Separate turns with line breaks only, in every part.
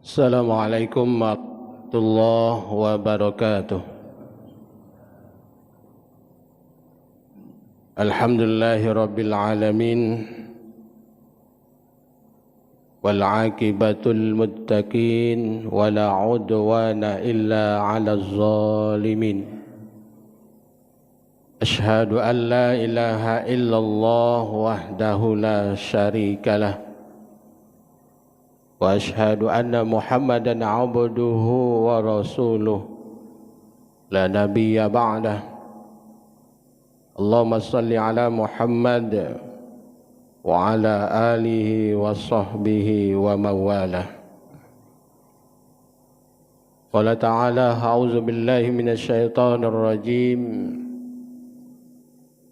Assalamualaikum warahmatullahi wabarakatuh. Alhamdulillahi rabbil alamin, wal aqibatul muttaqin, wala udwana illa 'alal zalimin. Ashhadu an la ilaha illallah wahdahu la syarikalah, wa ashhadu anna Muhammadan abduhu wa rasuluh, la nabiyya ba'dah. Allahumma salli ala Muhammad wa ala alihi wa sahbihi wa mawalah. Qala ta'ala, a'udzu billahi minasy syaithanir rajim.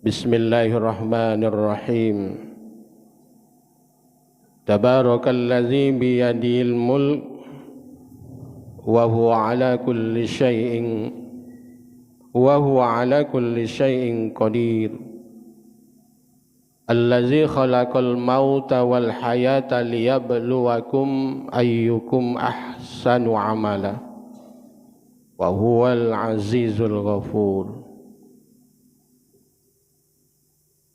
Bismillahirrahmanirrahim. Tabarakalladzi biyadihil mulk wa huwa ala kulli syai'in qadir. Allazi khalaqal mauta wal hayata liyabluwakum ayyukum ahsanu amala wa huwal azizul ghafur.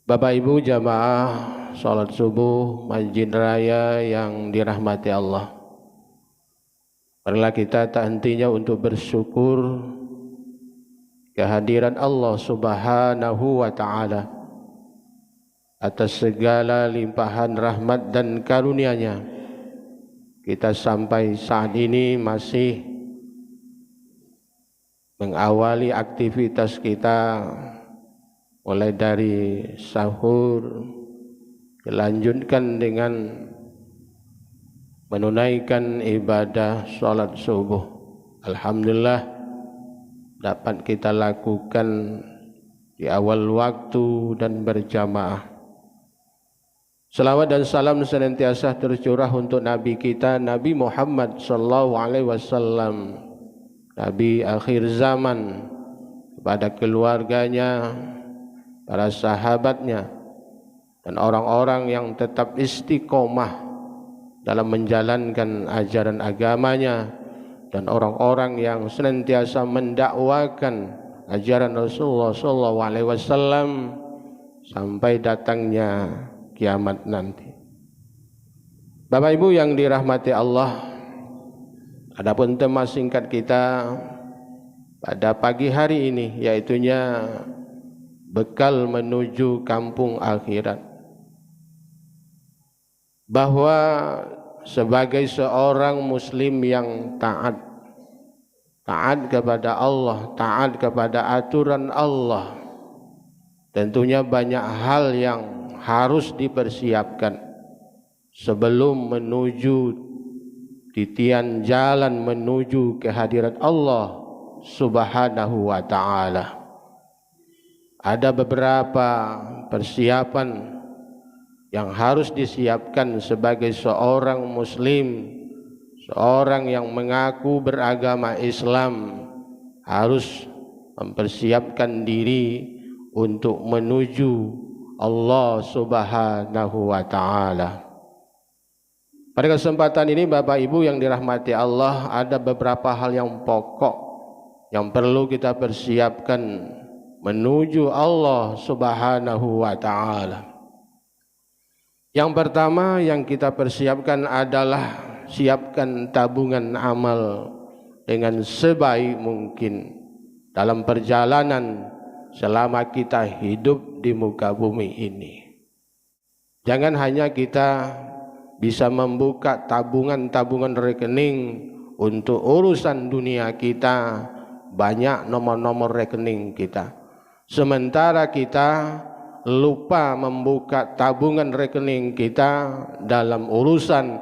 Bapak Ibu jamaah salat subuh Masjid Raya yang dirahmati Allah, marilah kita tak hentinya untuk bersyukur kehadiran Allah Subhanahu wa ta'ala atas segala limpahan rahmat dan karunia-Nya. Kita sampai saat ini masih mengawali aktivitas kita, mulai dari sahur, dilanjutkan dengan menunaikan ibadah salat subuh. Alhamdulillah dapat kita lakukan di awal waktu dan berjamaah. Salawat dan salam senantiasa tercurah untuk Nabi kita, Nabi Muhammad sallallahu alaihi wasallam, Nabi akhir zaman, kepada keluarganya, para sahabatnya, dan orang-orang yang tetap istiqomah dalam menjalankan ajaran agamanya, dan orang-orang yang senantiasa mendakwakan ajaran Rasulullah SAW sampai datangnya kiamat nanti. Bapak Ibu yang dirahmati Allah, adapun tema singkat kita pada pagi hari ini yaitunya bekal menuju kampung akhirat. Bahwa sebagai seorang muslim yang taat kepada Allah, taat kepada aturan Allah, tentunya banyak hal yang harus dipersiapkan sebelum menuju titian jalan menuju kehadirat Allah Subhanahu wa ta'ala. Ada beberapa persiapan yang harus disiapkan sebagai seorang muslim, seorang yang mengaku beragama Islam, harus mempersiapkan diri untuk menuju Allah Subhanahu wa ta'ala. Pada kesempatan ini Bapak Ibu yang dirahmati Allah, ada beberapa hal yang pokok yang perlu kita persiapkan menuju Allah Subhanahu wa ta'ala. Yang pertama yang kita persiapkan adalah siapkan tabungan amal dengan sebaik mungkin dalam perjalanan selama kita hidup di muka bumi ini. Jangan hanya kita bisa membuka tabungan-tabungan rekening untuk urusan dunia kita, banyak nomor-nomor rekening kita, sementara kita lupa membuka tabungan rekening kita dalam urusan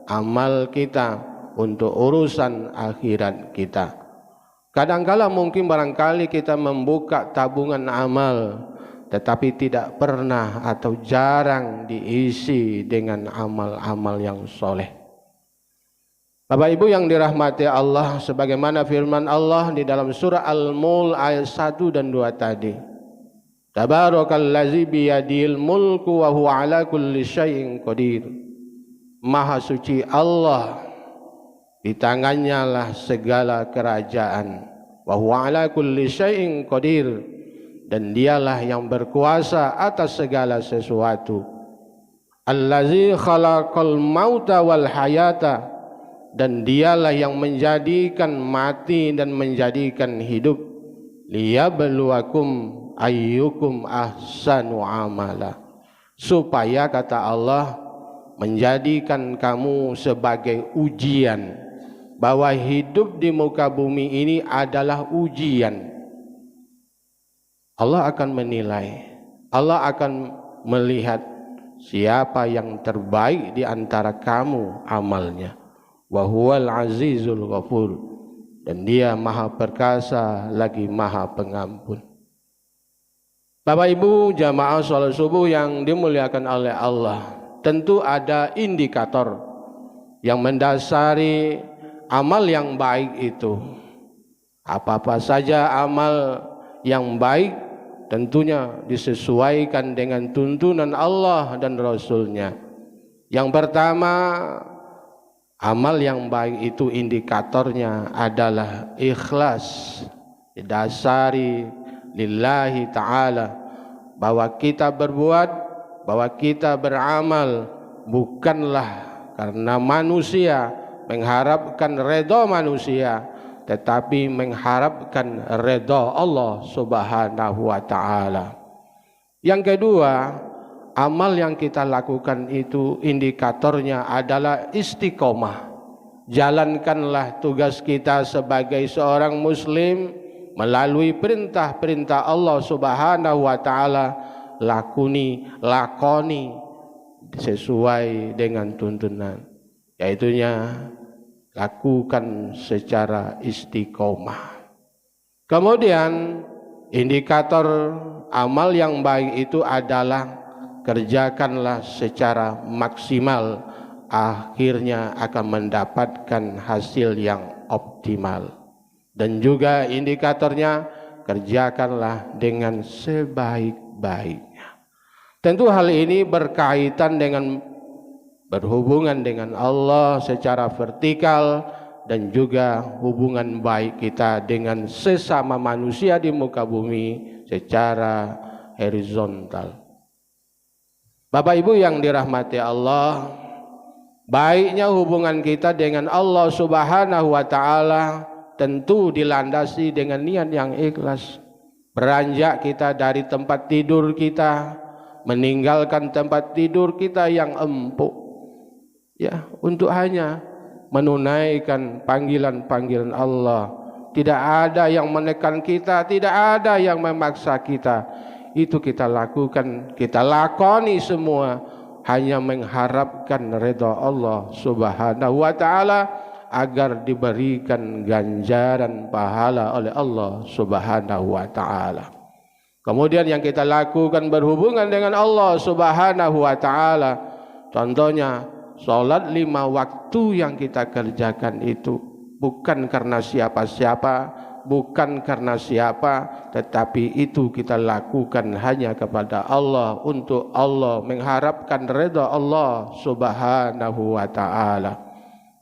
amal kita untuk urusan akhirat kita. Kadangkala mungkin barangkali kita membuka tabungan amal, tetapi tidak pernah atau jarang diisi dengan amal-amal yang soleh. Bapak Ibu yang dirahmati Allah, sebagaimana firman Allah di dalam surah Al-Mulk ayat 1 dan 2 tadi. Tabarakalladzi biyadihil mulku wa huwa ala kulli syai'in qadir. Maha suci Allah Di tangannya lah segala kerajaan. Wa huwa ala kulli syai'in qadir, dan dialah yang berkuasa atas segala sesuatu. Allazi khalaqal mauta wal hayata, dan dialah yang menjadikan mati dan menjadikan hidup. Liyabluwakum ayyukum ahsanu amala, supaya kata Allah menjadikan kamu sebagai ujian, bahwa hidup di muka bumi ini adalah ujian. Allah akan menilai, Allah akan melihat siapa yang terbaik di antara kamu amalnya. Wa huwal azizul ghafur, dan dia maha perkasa lagi maha pengampun. Bapak Ibu jamaah sholat subuh yang dimuliakan oleh Allah, tentu ada indikator yang mendasari amal yang baik itu. Apa-apa saja amal yang baik tentunya disesuaikan dengan tuntunan Allah dan Rasul-Nya. Yang pertama, amal yang baik itu indikatornya adalah ikhlas, didasari lillahi ta'ala, bahwa kita berbuat, bahwa kita beramal bukanlah karena manusia, mengharapkan redha manusia, tetapi mengharapkan redha Allah subhanahu wa ta'ala. Yang kedua, amal yang kita lakukan itu indikatornya adalah istiqomah. Jalankanlah tugas kita sebagai seorang muslim melalui perintah-perintah Allah subhanahu wa ta'ala, lakoni sesuai dengan tuntunan, yaitunya lakukan secara istiqomah. Kemudian indikator amal yang baik itu adalah kerjakanlah secara maksimal, akhirnya akan mendapatkan hasil yang optimal. Dan juga indikatornya kerjakanlah dengan sebaik-baiknya. Tentu hal ini berkaitan dengan berhubungan dengan Allah secara vertikal, dan juga hubungan baik kita dengan sesama manusia di muka bumi secara horizontal. Bapak Ibu yang dirahmati Allah, baiknya hubungan kita dengan Allah subhanahu wa ta'ala tentu dilandasi dengan niat yang ikhlas. Beranjak kita dari tempat tidur kita, meninggalkan tempat tidur kita yang empuk, ya, untuk hanya menunaikan panggilan-panggilan Allah. Tidak ada yang menekan kita, tidak ada yang memaksa kita. Itu kita lakukan, kita lakoni semua hanya mengharapkan redha Allah subhanahu wa ta'ala, agar diberikan ganjaran pahala oleh Allah subhanahu wa ta'ala. Kemudian yang kita lakukan berhubungan dengan Allah subhanahu wa ta'ala, contohnya sholat 5 waktu yang kita kerjakan itu bukan karena siapa-siapa, bukan karena siapa, tetapi itu kita lakukan hanya kepada Allah, untuk Allah, mengharapkan redha Allah subhanahu wa ta'ala.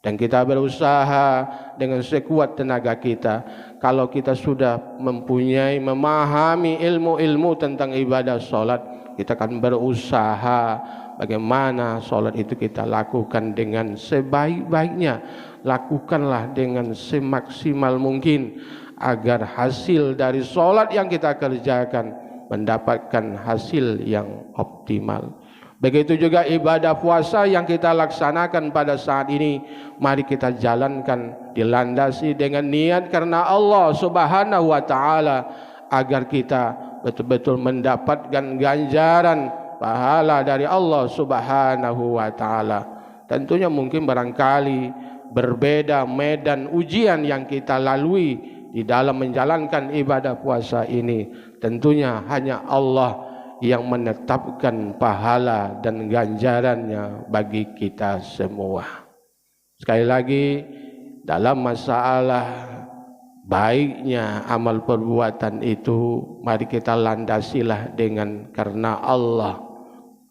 Dan kita berusaha dengan sekuat tenaga kita. Kalau kita sudah memahami ilmu-ilmu tentang ibadah sholat, kita akan berusaha bagaimana sholat itu kita lakukan dengan sebaik-baiknya. Lakukanlah dengan semaksimal mungkin, agar hasil dari sholat yang kita kerjakan mendapatkan hasil yang optimal. Begitu juga ibadah puasa yang kita laksanakan pada saat ini, mari kita jalankan dilandasi dengan niat karena Allah subhanahu wa ta'ala, agar kita betul-betul mendapatkan ganjaran pahala dari Allah subhanahu wa ta'ala. Tentunya mungkin barangkali berbeda medan ujian yang kita lalui di dalam menjalankan ibadah puasa ini. Tentunya hanya Allah yang menetapkan pahala dan ganjarannya bagi kita semua. Sekali lagi, dalam masalah baiknya amal perbuatan itu, mari kita landasilah dengan karena Allah.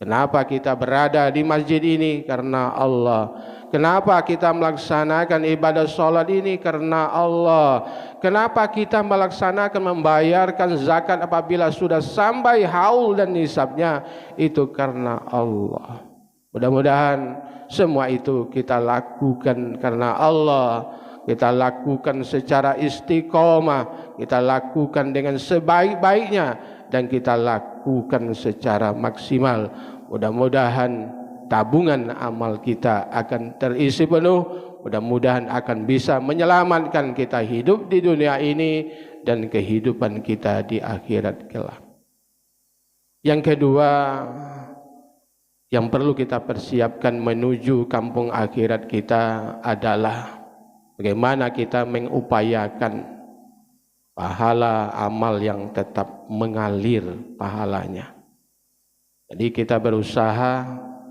Kenapa kita berada di masjid ini? Karena Allah. Kenapa kita melaksanakan ibadah sholat ini? Karena Allah. Kenapa kita melaksanakan membayarkan zakat apabila sudah sampai haul dan nisabnya? Itu karena Allah. Mudah-mudahan semua itu kita lakukan karena Allah. Kita lakukan secara istiqomah. Kita lakukan dengan sebaik-baiknya. Dan kita lakukan secara maksimal. Mudah-mudahan tabungan amal kita akan terisi penuh. Mudah-mudahan akan bisa menyelamatkan kita hidup di dunia ini dan kehidupan kita di akhirat kelak. Yang kedua, yang perlu kita persiapkan menuju kampung akhirat kita adalah bagaimana kita mengupayakan pahala amal yang tetap mengalir pahalanya. Jadi kita berusaha,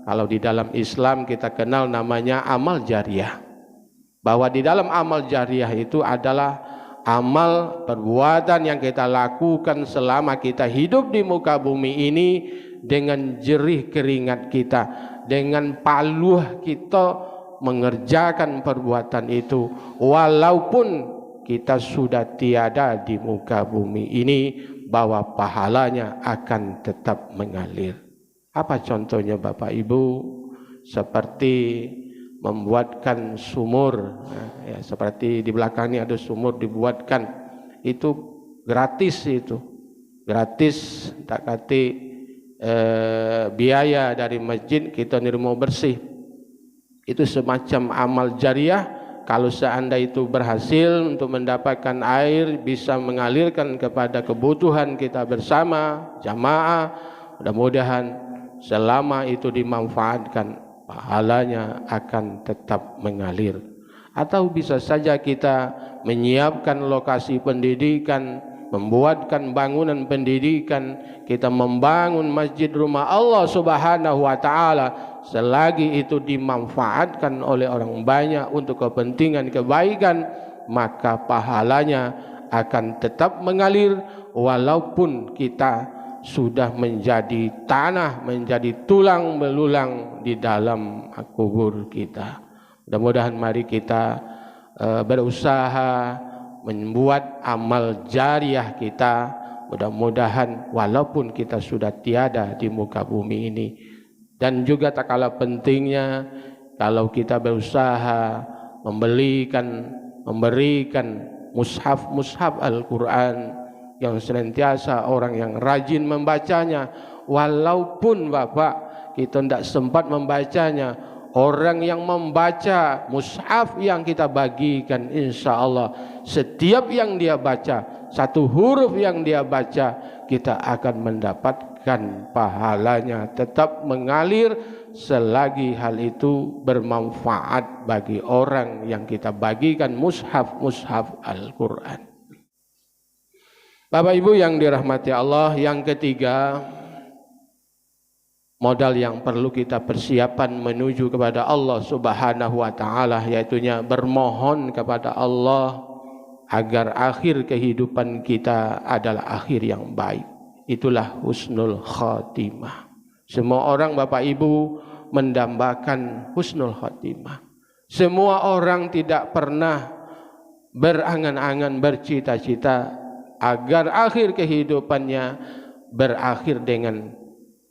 kalau di dalam Islam kita kenal namanya amal jariah. Bahwa di dalam amal jariah itu adalah amal perbuatan yang kita lakukan selama kita hidup di muka bumi ini dengan jerih keringat kita, dengan paluh kita mengerjakan perbuatan itu walaupun kita sudah tiada di muka bumi ini, bahwa pahalanya akan tetap mengalir. Apa contohnya Bapak Ibu? Seperti membuatkan sumur, ya, seperti di belakang ini ada sumur dibuatkan, itu gratis, itu gratis, tak kati biaya dari masjid kita nirmo bersih. Itu semacam amal jariah. Kalau seandainya itu berhasil untuk mendapatkan air, bisa mengalirkan kepada kebutuhan kita bersama jamaah, mudah-mudahan selama itu dimanfaatkan, pahalanya akan tetap mengalir. Atau bisa saja kita menyiapkan lokasi pendidikan, membuatkan bangunan pendidikan, kita membangun masjid rumah Allah Subhanahu wa ta'ala, selagi itu dimanfaatkan oleh orang banyak untuk kepentingan kebaikan, maka pahalanya akan tetap mengalir walaupun kita sudah menjadi tanah, menjadi tulang belulang di dalam kubur kita. Mudah-mudahan mari kita berusaha membuat amal jariah kita. Mudah-mudahan walaupun kita sudah tiada di muka bumi ini. Dan juga tak kalah pentingnya kalau kita berusaha memberikan mushaf Al-Quran yang senantiasa orang yang rajin membacanya, walaupun Bapak kita tidak sempat membacanya, orang yang membaca mushaf yang kita bagikan, insya Allah setiap yang dia baca, satu huruf yang dia baca, kita akan mendapatkan pahalanya tetap mengalir selagi hal itu bermanfaat bagi orang yang kita bagikan mushaf Al-Quran. Bapak Ibu yang dirahmati Allah, yang ketiga, modal yang perlu kita persiapan menuju kepada Allah Subhanahu wa ta'ala, yaitunya bermohon kepada Allah agar akhir kehidupan kita adalah akhir yang baik. Itulah husnul khatimah. Semua orang Bapak Ibu mendambakan husnul khatimah. Semua orang tidak pernah berangan-angan, bercita-cita agar akhir kehidupannya berakhir dengan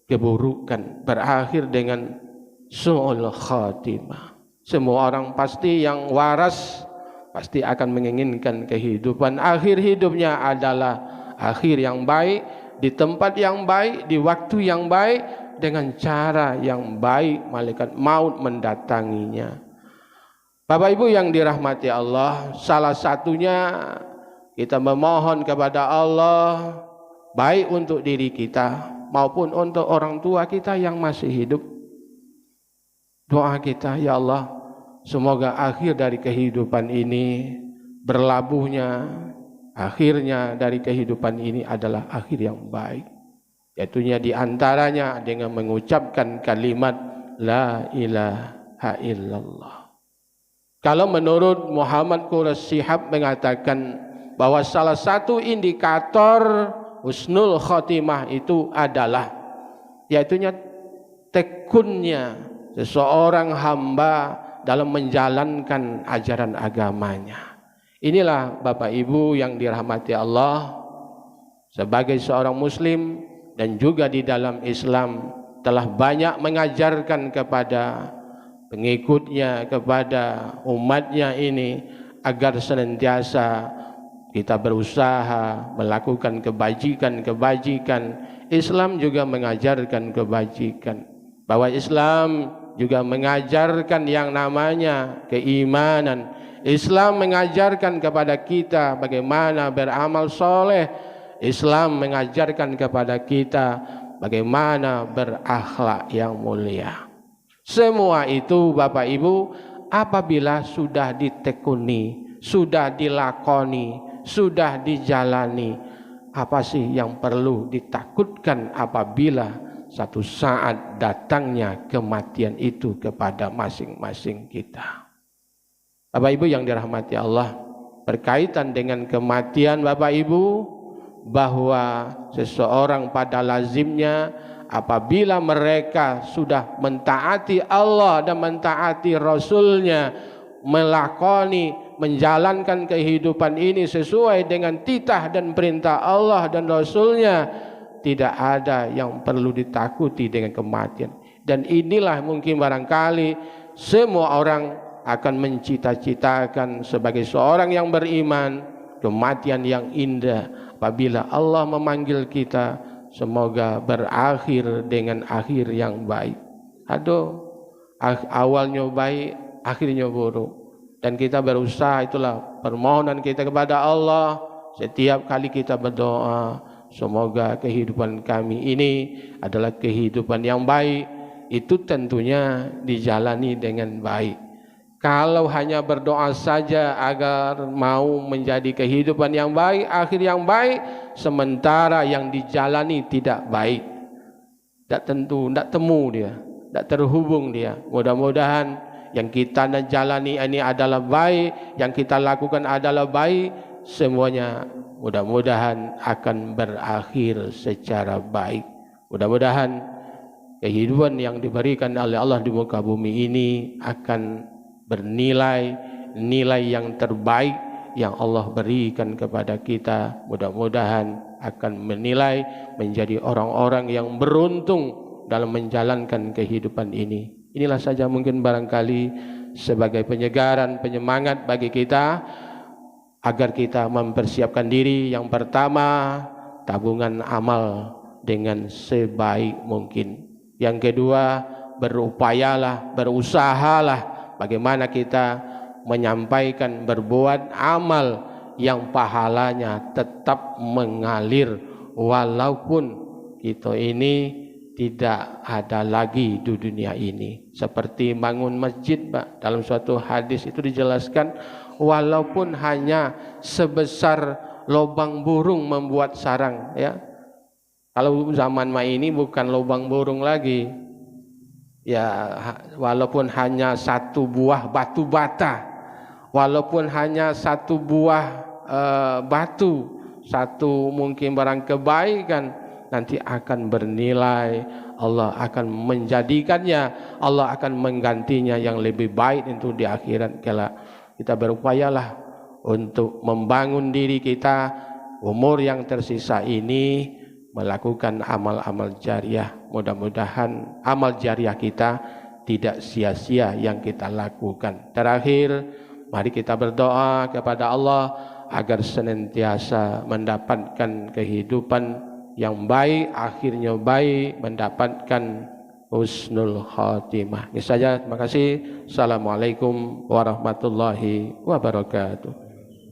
keburukan, berakhir dengan su'ul khatimah. Semua orang pasti yang waras pasti akan menginginkan kehidupan akhir hidupnya adalah akhir yang baik, di tempat yang baik, di waktu yang baik, dengan cara yang baik, malaikat maut mendatanginya. Bapak Ibu yang dirahmati Allah, salah satunya kita memohon kepada Allah baik untuk diri kita maupun untuk orang tua kita yang masih hidup. Doa kita, ya Allah, semoga akhir dari kehidupan ini, berlabuhnya akhirnya dari kehidupan ini adalah akhir yang baik, yaitunya diantaranya dengan mengucapkan kalimat La ilaha illallah. Kalau menurut Muhammad Quraish Shihab mengatakan bahwa salah satu indikator husnul khotimah itu adalah, yaitunya tekunnya seseorang hamba dalam menjalankan ajaran agamanya. Inilah Bapak Ibu yang dirahmati Allah, sebagai seorang muslim dan juga di dalam Islam telah banyak mengajarkan kepada pengikutnya, kepada umatnya ini agar senantiasa kita berusaha melakukan kebajikan-kebajikan. Islam juga mengajarkan kebajikan, bahwa Islam juga mengajarkan yang namanya keimanan. Islam mengajarkan kepada kita bagaimana beramal soleh. Islam mengajarkan kepada kita bagaimana berakhlak yang mulia. Semua itu Bapak Ibu apabila sudah ditekuni, sudah dilakoni, sudah dijalani, apa sih yang perlu ditakutkan apabila satu saat datangnya kematian itu kepada masing-masing kita. Bapak Ibu yang dirahmati Allah, berkaitan dengan kematian Bapak Ibu, bahwa seseorang pada lazimnya apabila mereka sudah mentaati Allah dan mentaati Rasulnya, melakoni, menjalankan kehidupan ini sesuai dengan titah dan perintah Allah dan Rasulnya, tidak ada yang perlu ditakuti dengan kematian. Dan inilah mungkin barangkali semua orang akan mencita-citakan sebagai seorang yang beriman, kematian yang indah apabila Allah memanggil kita, semoga berakhir dengan akhir yang baik. Aduh, awalnya baik, akhirnya buruk. Dan kita berusaha, itulah permohonan kita kepada Allah setiap kali kita berdoa, semoga kehidupan kami ini adalah kehidupan yang baik. Itu tentunya dijalani dengan baik. Kalau hanya berdoa saja agar mau menjadi kehidupan yang baik, akhir yang baik, sementara yang dijalani tidak baik, tidak tentu, tidak temu dia, tidak terhubung dia. Mudah-mudahan yang kita jalani ini adalah baik, yang kita lakukan adalah baik, semuanya mudah-mudahan akan berakhir secara baik. Mudah-mudahan kehidupan yang diberikan oleh Allah di muka bumi ini akan bernilai nilai yang terbaik yang Allah berikan kepada kita. Mudah-mudahan akan menilai menjadi orang-orang yang beruntung dalam menjalankan kehidupan ini. Inilah saja mungkin barangkali sebagai penyegaran, penyemangat bagi kita agar kita mempersiapkan diri. Yang pertama, tabungan amal dengan sebaik mungkin. Yang kedua, berupayalah, berusahalah bagaimana kita menyampaikan, berbuat amal yang pahalanya tetap mengalir walaupun kita ini tidak ada lagi di dunia ini. Seperti bangun masjid, Pak, dalam suatu hadis itu dijelaskan, walaupun hanya sebesar lubang burung membuat sarang, ya. Kalau zaman ini bukan lubang burung lagi, ya, walaupun hanya satu buah batu bata, walaupun hanya satu buah batu, satu mungkin barang kebaikan, nanti akan bernilai. Allah akan menjadikannya, Allah akan menggantinya yang lebih baik itu di akhirat kelak. Kita berupayalah untuk membangun diri kita umur yang tersisa ini melakukan amal-amal jariah. Mudah-mudahan amal jariah kita tidak sia-sia yang kita lakukan. Terakhir, mari kita berdoa kepada Allah agar senantiasa mendapatkan kehidupan yang baik, akhirnya baik, mendapatkan husnul khatimah. Ini saja, terima kasih. Assalamualaikum warahmatullahi wabarakatuh.